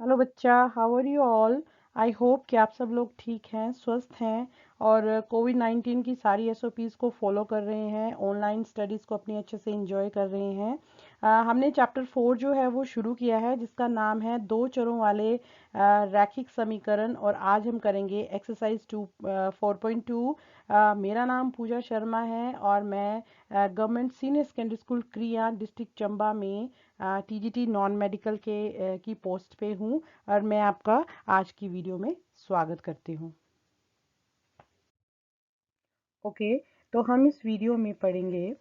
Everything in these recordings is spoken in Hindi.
हेलो बच्चा, how are you all. I hope कि आप सब लोग ठीक हैं, स्वस्थ हैं और कोविड-19 की सारी एसओपीज़ को फॉलो कर रहे हैं, ऑनलाइन स्टडीज़ को अपनी अच्छे से एंजॉय कर रहे हैं। हमने चैप्टर 4 जो है वो शुरू किया है, जिसका नाम है दो चरों वाले रैखिक समीकरण, और आज हम करेंगे एक्सरसाइज 4.2। मेरा नाम पूजा शर्मा है और मैं गवर्नमेंट सीनियर सेकेंडरी स्कूल क्रिया डिस्ट्रिक्ट चंबा में टीजीटी नॉन मेडिकल की पोस्ट पे हूँ और मैं आपका आज की वीडियो में स्वागत करती हूँ। ओके, तो हम इस वीडियो में पढ़ेंगे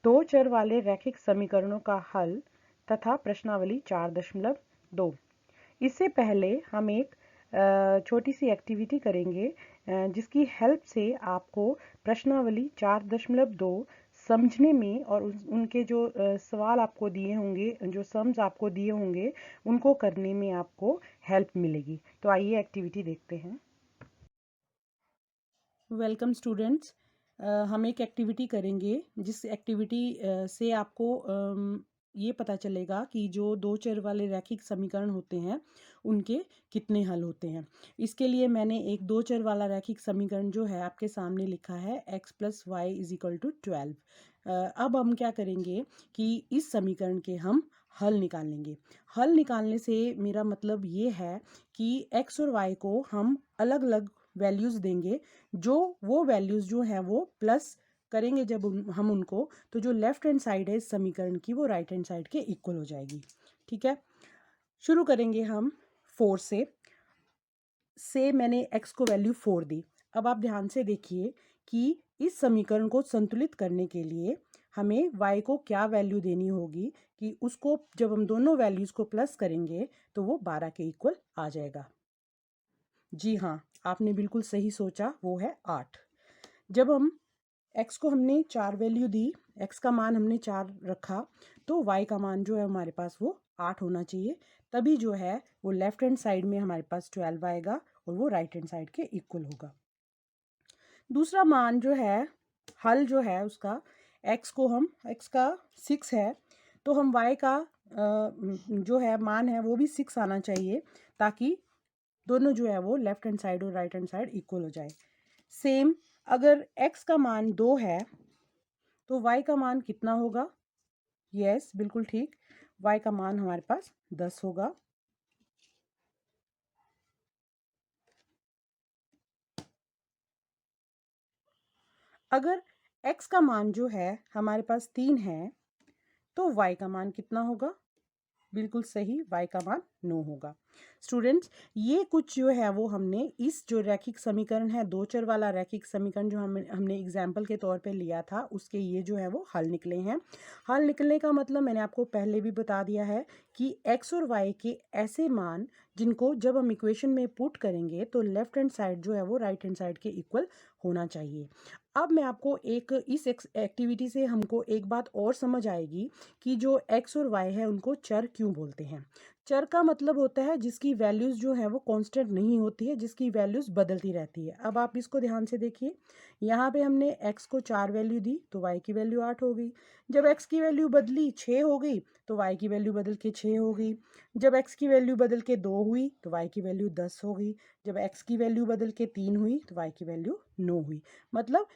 दो चर वाले रैखिक समीकरणों का हल तथा प्रश्नावली 4.2। इससे पहले हम एक छोटी सी एक्टिविटी करेंगे जिसकी हेल्प से आपको प्रश्नावली 4.2 समझने में और उनके जो सवाल आपको दिए होंगे, जो सम्स आपको दिए होंगे, उनको करने में आपको हेल्प मिलेगी। तो आइए एक्टिविटी देखते हैं। वेलकम स्टूडेंट्स, हम एक एक्टिविटी करेंगे जिस एक्टिविटी से आपको ये पता चलेगा कि जो दो चर वाले रैखिक समीकरण होते हैं उनके कितने हल होते हैं। इसके लिए मैंने एक दो चर वाला रैखिक समीकरण जो है आपके सामने लिखा है x + y = 12। अब हम क्या करेंगे कि इस समीकरण के हम हल निकालेंगे। हल निकालने से मेरा मतलब ये है कि x और y को हम अलग अलग वैल्यूज़ देंगे, जो वो वैल्यूज़ जो हैं वो प्लस करेंगे जब हम उनको, तो जो लेफ्ट हैंड साइड है इस समीकरण की वो राइट हैंड साइड के इक्वल हो जाएगी। ठीक है, शुरू करेंगे हम 4 से मैंने x को वैल्यू 4 दी। अब आप ध्यान से देखिए कि इस समीकरण को संतुलित करने के लिए हमें y को क्या वैल्यू देनी होगी कि उसको जब हम दोनों वैल्यूज़ को प्लस करेंगे तो वो 12 के इक्वल आ जाएगा। जी हाँ, आपने बिल्कुल सही सोचा, वो है 8। जब हम x को हमने 4 वैल्यू दी, x का मान हमने 4 रखा, तो y का मान जो है हमारे पास वो 8 होना चाहिए। तभी जो है वो लेफ्ट हैंड साइड में हमारे पास 12 आएगा और वो राइट हैंड साइड के इक्वल होगा। दूसरा मान जो है, हल जो है उसका, x को हम, x का 6 है तो हम y का जो है मान है वो भी 6 आना चाहिए, ताकि दोनों जो है वो लेफ्ट हैंड साइड और राइट हैंड साइड इक्वल हो जाए। सेम, अगर x का मान 2 है तो y का मान कितना होगा? यस, बिल्कुल ठीक, y का मान हमारे पास 10 होगा। अगर x का मान जो है हमारे पास 3 है तो y का मान कितना होगा? बिल्कुल सही, y का मान 9 होगा। स्टूडेंट्स, ये कुछ जो है वो हमने इस जो रैखिक समीकरण है, दो चर वाला रैखिक समीकरण जो हमने एग्जाम्पल के तौर पे लिया था, उसके ये जो है वो हल निकले हैं। हल निकलने का मतलब मैंने आपको पहले भी बता दिया है कि x और y के ऐसे मान जिनको जब हम इक्वेशन में पुट करेंगे तो लेफ्ट हैंड साइड जो है वो राइट हैंड साइड के इक्वल होना चाहिए। अब मैं आपको इस एक्टिविटी से हमको एक बात और समझ आएगी कि जो x और y है उनको चर क्यों बोलते हैं। चर का मतलब होता है जिसकी वैल्यूज़ जो है वो कांस्टेंट नहीं होती है, जिसकी वैल्यूज़ बदलती रहती है। अब आप इसको ध्यान से देखिए, यहाँ पे हमने x को 4 वैल्यू दी तो y की वैल्यू 8 हो गई। जब x की वैल्यू बदली 6 हो गई तो y की वैल्यू बदल के 6 हो गई। जब x की वैल्यू बदल के 2 हुई तो y की वैल्यू 10 हो गई। जब x की वैल्यू बदल के 3 हुई तो y की वैल्यू 9 हुई। मतलब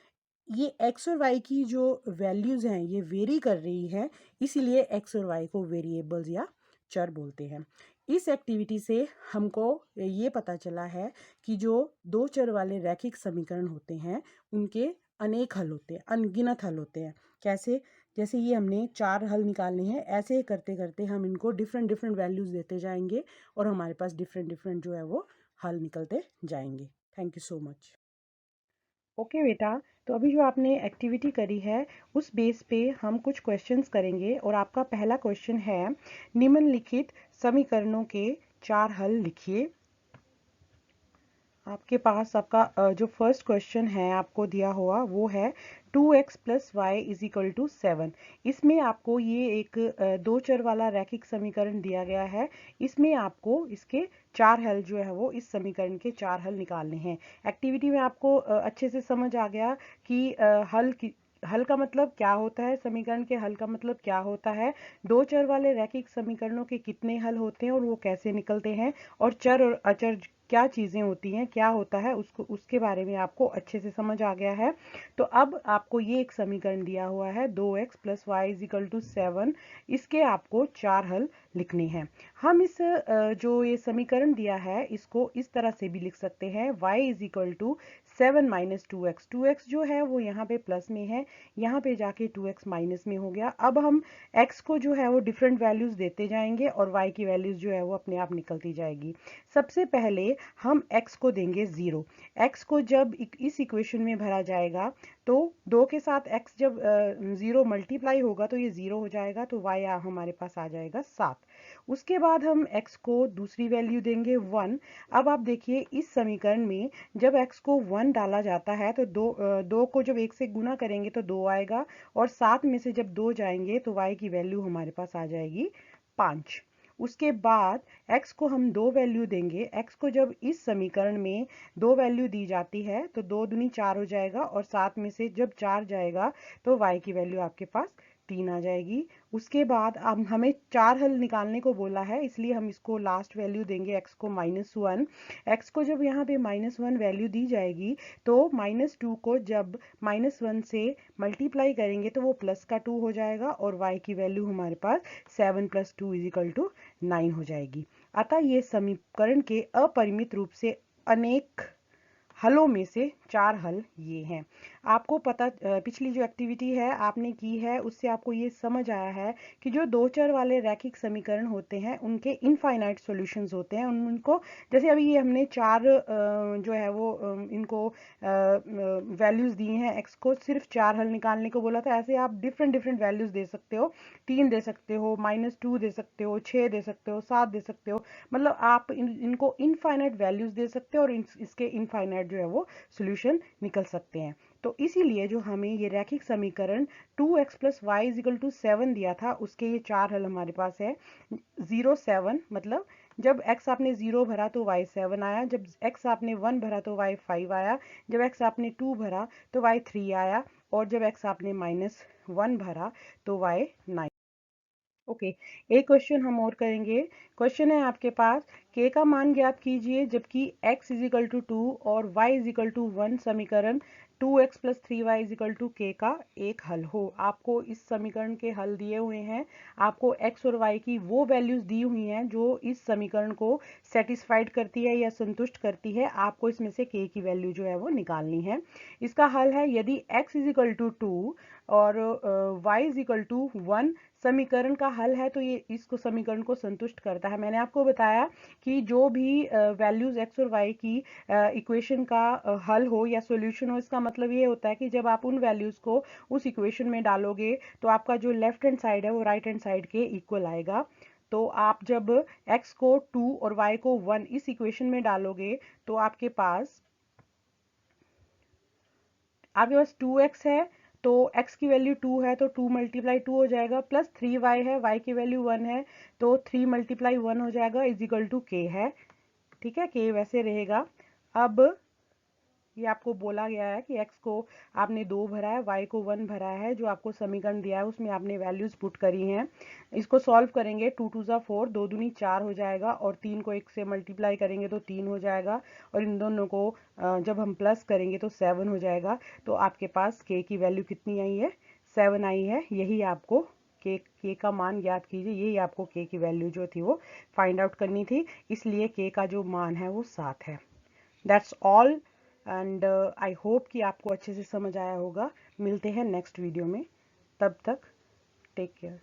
ये x और y की जो वैल्यूज़ हैं ये वेरी कर रही है, इसीलिए x और y को वेरिएबल्स या चर बोलते हैं। इस एक्टिविटी से हमको ये पता चला है कि जो दो चर वाले रैखिक समीकरण होते हैं उनके अनेक हल होते हैं, अनगिनत हल होते हैं। कैसे? जैसे ये हमने 4 हल निकालने हैं, ऐसे करते करते हम इनको डिफरेंट डिफरेंट वैल्यूज़ देते जाएंगे और हमारे पास डिफरेंट डिफरेंट जो है वो हल निकलते जाएंगे। Thank you so much. Okay बेटा, तो अभी जो आपने एक्टिविटी करी है उस बेस पे हम कुछ क्वेश्चंस करेंगे और आपका पहला क्वेश्चन है, निम्नलिखित समीकरणों के 4 हल लिखिए। आपके पास आपका जो फर्स्ट क्वेश्चन है आपको दिया हुआ वो है 2x + y = 7। इसमें आपको ये एक दो चर वाला रैखिक समीकरण दिया गया है। इसमें आपको इसके 4 हल जो है वो, इस समीकरण के 4 हल निकालने हैं। एक्टिविटी में आपको अच्छे से समझ आ गया कि हल का मतलब क्या होता है, समीकरण के हल का मतलब क्या होता है, दो चर वाले रैखिक समीकरणों के कितने हल होते हैं और वो कैसे निकलते हैं, और चर और अचर क्या चीज़ें होती हैं, क्या होता है, उसको उसके बारे में आपको अच्छे से समझ आ गया है। तो अब आपको ये एक समीकरण दिया हुआ है 2x + y = 7। इसके आपको 4 हल लिखने हैं। हम इस जो ये समीकरण दिया है इसको इस तरह से भी लिख सकते हैं, y = 7 - 2x। 2x जो है वो यहाँ पे प्लस में है, यहाँ पे जाके 2x माइनस में हो गया। अब हम x को जो है वो डिफरेंट वैल्यूज देते जाएंगे और y की वैल्यूज जो है वो अपने आप निकलती जाएगी। सबसे पहले हम x को देंगे 0। x को जब इस इक्वेशन में भरा जाएगा तो 2 के साथ x जब 0 मल्टीप्लाई होगा तो ये 0 हो जाएगा, तो y हमारे पास आ जाएगा 7। उसके बाद हम x को दूसरी वैल्यू देंगे 1। अब आप देखिए इस समीकरण में जब x को 1 डाला जाता है तो दो को जब 1 से गुना करेंगे तो 2 आएगा, और 7 में से जब 2 जाएंगे तो y की वैल्यू हमारे पास आ जाएगी 5। उसके बाद x को हम 2 वैल्यू देंगे। x को जब इस समीकरण में 2 वैल्यू दी जाती है तो 2 दूनी 4 हो जाएगा, और 7 में से जब 4 जाएगा तो y की वैल्यू आपके पास 3 आ जाएगी। उसके बाद अब हमें 4 हल निकालने को बोला है, इसलिए हम इसको लास्ट वैल्यू देंगे x को -1। x को जब यहाँ पे -1 वैल्यू दी जाएगी तो -2 को जब -1 से मल्टीप्लाई करेंगे तो वो प्लस का 2 हो जाएगा, और y की वैल्यू हमारे पास 7 + 2 = 9 हो जाएगी। अतः ये समीकरण के अपरिमित रूप से अनेक हलों में से 4 हल ये हैं। आपको पता पिछली जो एक्टिविटी है आपने की है उससे आपको ये समझ आया है कि जो दो चर वाले रैखिक समीकरण होते हैं उनके इनफाइनाइट सॉल्यूशंस होते हैं। उनको जैसे अभी ये हमने 4 जो है वो इनको वैल्यूज दी हैं, x को सिर्फ 4 हल निकालने को बोला था। ऐसे आप डिफरेंट डिफरेंट वैल्यूज दे सकते हो, 3 दे सकते हो, -2 दे सकते हो, 6 दे सकते हो, 7 दे सकते हो। मतलब आप इनको इनफाइनाइट वैल्यूज दे सकते हो और इसके इनफाइनाइट जो है वो सोल्यूशन निकल सकते हैं। तो इसीलिए जो हमें ये रैखिक समीकरण 2x + y = 7 दिया था उसके ये 4 हल हमारे पास है। 0 7 मतलब जब x आपने 0 भरा तो y 7 आया, जब x आपने 1 भरा तो y 5 आया, जब x आपने 2 भरा तो y 3 आया, और जब x आपने -1 भरा तो y 9। ओके, एक क्वेश्चन हम और करेंगे। क्वेश्चन है आपके पास, k का मान ज्ञात कीजिए जबकि x = 2 और y = 1 समीकरण 2x + 3y = k का एक हल हो। आपको इस समीकरण के हल दिए हुए हैं, आपको x और y की वो वैल्यूज दी हुई हैं जो इस समीकरण को सेटिस्फाइड करती है या संतुष्ट करती है। आपको इसमें से k की वैल्यू जो है वो निकालनी है। इसका हल है, यदि x = 2 और y = 1 समीकरण का हल है तो ये इसको समीकरण को संतुष्ट करता है। मैंने आपको बताया कि जो भी वैल्यूज x और y की इक्वेशन का हल हो या सॉल्यूशन हो, इसका मतलब ये होता है कि जब आप उन वैल्यूज को उस इक्वेशन में डालोगे तो आपका जो लेफ्ट हैंड साइड है वो राइट हैंड साइड के इक्वल आएगा। तो आप जब x को 2 और y को 1 इस इक्वेशन में डालोगे तो आपके पास 2x है, तो x की वैल्यू 2 है तो 2 × 2 हो जाएगा, प्लस 3y है, y की वैल्यू 1 है तो 3 × 1 हो जाएगा, = k है। ठीक है, k वैसे रहेगा। अब ये आपको बोला गया है कि x को आपने 2 भरा है, y को 1 भरा है, जो आपको समीकरण दिया है उसमें आपने वैल्यूज पुट करी हैं। इसको सॉल्व करेंगे, 2 2 ज़ा 4, 2 दूनी 4 हो जाएगा, और 3 को 1 से मल्टीप्लाई करेंगे तो 3 हो जाएगा, और इन दोनों को जब हम प्लस करेंगे तो 7 हो जाएगा। तो आपके पास k की वैल्यू कितनी आई है? 7 आई है। यही आपको k का मान ज्ञात कीजिए, यही आपको k की वैल्यू जो थी वो फाइंड आउट करनी थी, इसलिए k का जो मान है वो 7 है। That's all, and I hope कि आपको अच्छे से समझ आया होगा। मिलते हैं नेक्स्ट वीडियो में, तब तक टेक केयर।